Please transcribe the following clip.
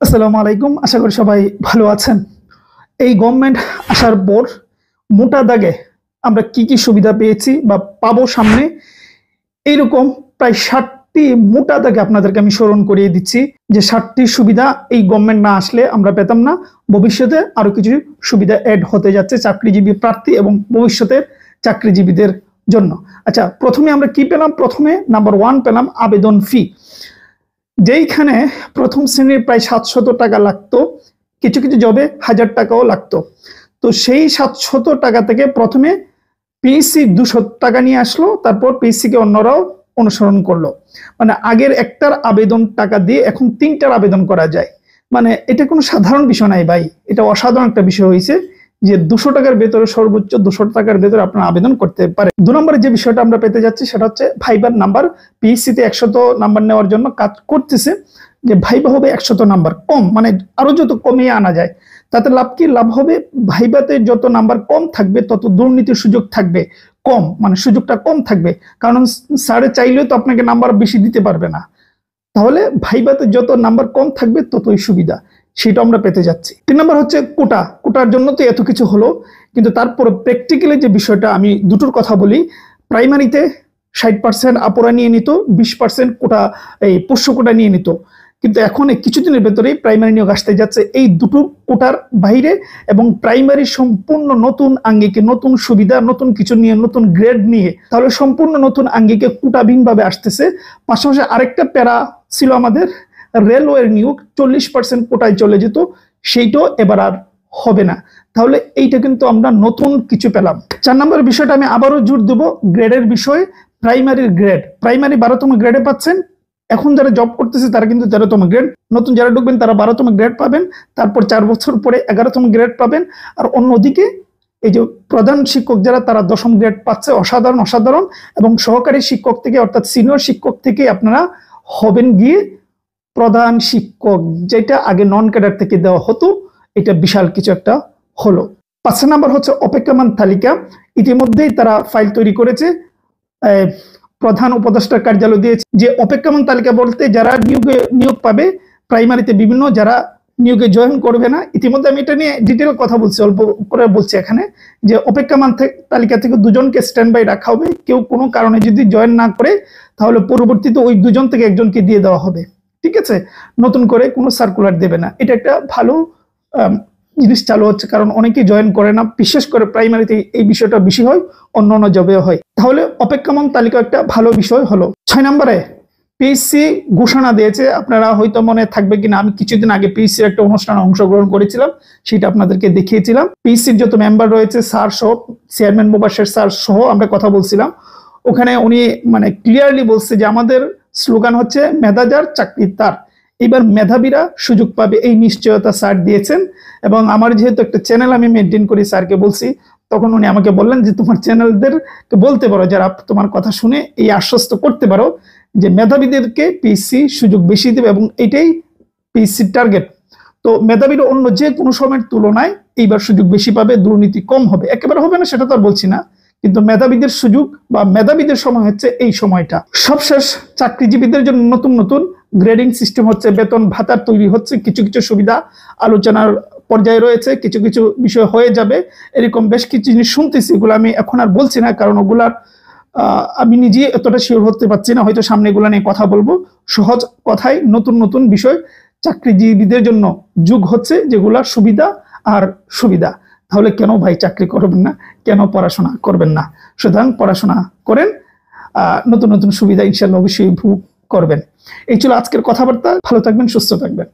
আসসালামু আলাইকুম, আশা করি সবাই ভালো আছেন। এই গভর্নমেন্ট আসার পর মোটা দাগে আমরা কি কি সুবিধা পেয়েছি বা পাবো সামনে, এইরকম প্রায় 60টি মোটা দাগে আপনাদেরকে আমি স্মরণ করিয়ে দিচ্ছি যে 60টি সুবিধা এই গভর্নমেন্ট না আসলে আমরা পেতাম না। ভবিষ্যতে আরো কিছু সুবিধা অ্যাড হতে যাচ্ছে চাকরিজীবী প্রার্থী এবং ভবিষ্যতের চাকরিজীবীদের জন্য। আচ্ছা, প্রথমে আমরা কি পেলাম? প্রথমে নাম্বার 1 পেলাম আবেদন ফি। যেইখানে প্রথম শ্রেণীর প্রায় 700 টাকা লাগতো, কিছু কিছু জবে 1000 টাকাও লাগতো। তো সেই 700 টাকা থেকে প্রথমে পিএসসি 200 টাকা নিয়ে আসলো, তারপর পিএসসি কে অন্যরাও অনুসরণ করলো। মানে আগের একটার আবেদন টাকা দিয়ে এখন 3টার আবেদন করা যায়। মানে এটা কোনো সাধারণ বিষয় নাই ভাই, এটা অসাধারণ একটা বিষয় হয়েছে যে 200 টাকার ভেতরে, সর্বোচ্চ 200 টাকার ভেতরে আপনারা আবেদন করতে পারে। 2 নম্বরে যে বিষয়টা আমরা পেতে যাচ্ছি সেটা হচ্ছে ভাইবার নাম্বার। পিএসসি তে 100 নাম্বার নেওয়ার জন্য কাজ করতেছে যে ভাইবা হবে 100 নাম্বার কম, মানে আরো যত কমিয়ে আনা যায় তাতে লাভ কি? লাভ হবে ভাইবাতে যত নাম্বার কম থাকবে তত দুর্নীতির সুযোগ থাকবে কম, মানে সুযোগটা কম থাকবে। কারণ স্যারে চাইলেও তো আপনাকে নাম্বার বেশি দিতে পারবে না। তাহলে ভাইবাতে যত নাম্বার কম থাকবে ততই সুবিধা, সেটা আমরা পেতে যাচ্ছি। 3 নম্বর হচ্ছে কোটা। কোটার জন্য তো এত কিছু হলো, কিন্তু তারপর প্র্যাকটিক্যালি যে বিষয়টা আমি দুটোর কথা বলি। প্রাইমারিতে 60% আপুরা নিয়ে নিত, 20% কোটা এই পোষ্য কোটা নিয়ে নিত, কিন্তু এখন এই কিছুদিনের ভেতরেই প্রাইমারি নিয়োগ আসতে যাচ্ছে এই দুটো কোটার বাইরে, এবং প্রাইমারি সম্পূর্ণ নতুন আঙ্গিকে, নতুন সুবিধা, নতুন কিছু নিয়ে, নতুন গ্রেড নিয়ে, তাহলে সম্পূর্ণ নতুন আঙ্গিকে কোটাবিহীন ভাবে আসতেছে। পাশাপাশি আরেকটা প্যারা ছিল আমাদের, রেলওয়ের নিয়োগ 40% কোটায় চলে যেত, সেইটাও এবার আর হবে না। তাহলে এইটা কিন্তু আমরা নতুন কিছু পেলাম। 4 নম্বর বিষয়টা আমি আবারও জোর দেবো, গ্রেডের বিষয়ে। প্রাইমারির গ্রেড, প্রাইমারি 12তম গ্রেডে পাচ্ছেন। এখন যারা জব করতেছে তারা কিন্তু 13তম গ্রেড, নতুন যারা ঢুকবেন তারা 12তম গ্রেড পাবেন, তারপর 4 বছর পরে 11তম গ্রেড পাবেন। আর অন্যদিকে এই যে প্রধান শিক্ষক যারা, তারা 10ম গ্রেড পাচ্ছে। অসাধারণ অসাধারণ। এবং সহকারী শিক্ষক থেকে, অর্থাৎ সিনিয়র শিক্ষক থেকে আপনারা হবেন গিয়ে প্রধান শিক্ষক, যেটা আগে নন ক্যাডার থেকে দেওয়া হতো। এটা বিশাল কিছু একটা হলো। 5 নম্বর হচ্ছে অপেক্ষমান তালিকা। ইতিমধ্যেই তারা ফাইল তৈরি করেছে, প্রধান উপদেষ্টার কার্যালয় দিয়েছে, যে অপেক্ষমান তালিকা বলতে যারা নিয়োগ পাবে প্রাইমারিতে, বিভিন্ন যারা নিয়োগে জয়েন করবে না। ইতিমধ্যে আমি এটা নিয়ে ডিটেল কথা বলছি, অল্প করে বলছি এখানে, যে অপেক্ষমান তালিকা থেকে 2জনকে স্ট্যান্ড বাই রাখা হবে। কেউ কোনো কারণে যদি জয়েন না করে তাহলে পরবর্তীতে ওই 2জন থেকে একজনকে দিয়ে দেওয়া হবে। ঠিক আছে, নতুন করে কোনো সার্কুলার দেবে না। এটা একটা ভালো জিনিস চালু হচ্ছে, কারণ অনেকেই জয়েন করে না, বিশেষ করে প্রাইমারিতে এই বিষয়টা বেশি হয়, অন্য অন্য জবেও হয়। তাহলে অপেক্ষমান তালিকা একটা ভালো বিষয় হলো। 6 নম্বরে পিএসসি ঘোষণা দিয়েছে, আপনারা হয়তো মনে থাকবে কিনা, আমি কিছুদিন আগে পিএসসির একটা অনুষ্ঠানে অংশগ্রহণ করেছিলাম, সেটা আপনাদেরকে দেখিয়েছিলাম। পিএসসির যত মেম্বার রয়েছে, স্যার সহ, চেয়ারম্যান মুবাশির স্যার সহ আমরা কথা বলছিলাম। ওখানে উনি মানে ক্লিয়ারলি বলছে যে আমাদের স্লোগান হচ্ছে মেধা যার চাকরি তার। এবার মেধাবীরা সুযোগ পাবে, এই নিশ্চয়তা স্যার দিয়েছেন। এবং আমার যেহেতু একটা চ্যানেল আমি মেনটেন করি, স্যারকে বলছি, তখন উনি আমাকে বললেন যে তোমার চ্যানেলদেরকে বলতে পারো, যারা তোমার কথা শুনে এই আশ্বস্ত করতে পারো যে মেধাবীদেরকে পিএসসি সুযোগ বেশি দেবে, এবং এটাই পিএসসির টার্গেট। তো মেধাবীরা অন্য যে কোনো সময়ের তুলনায় এইবার সুযোগ বেশি পাবে, দুর্নীতি কম হবে। একেবারে হবে না সেটা তো আর বলছি না, কিন্তু মেধাবীদের সুযোগ বা মেধাবীদের সময় হচ্ছে এই সময়টা। সবশেষ, চাকরিজীবীদের জন্য নতুন নতুন গ্রেডিং সিস্টেম হচ্ছে, বেতন ভাতা তৈরি হচ্ছে, কিছু কিছু সুবিধা আলোচনার পর্যায়ে রয়েছে, কিছু কিছু বিষয় হয়ে যাবে। এরকম বেশ কিছু জিনিস শুনতেছি, এগুলো আমি এখন আর বলছি না, কারণ ওগুলার আমি নিজে এতটা শিওর হতে পারছি না। হয়তো সামনে এগুলো নিয়ে কথা বলবো। সহজ কথায় নতুন নতুন বিষয় চাকরিজীবীদের জন্য যুগ হচ্ছে, যেগুলা সুবিধা আর সুবিধা। তাহলে কেন ভাই চাকরি করবেন না, কেন পড়াশোনা করবেন না? সুতরাং পড়াশোনা করেন, নতুন নতুন সুবিধা ইনশাল্লাহ অবশ্যই ভোগ করবেন। এই ছিল আজকের কথাবার্তা। ভালো থাকবেন, সুস্থ থাকবেন।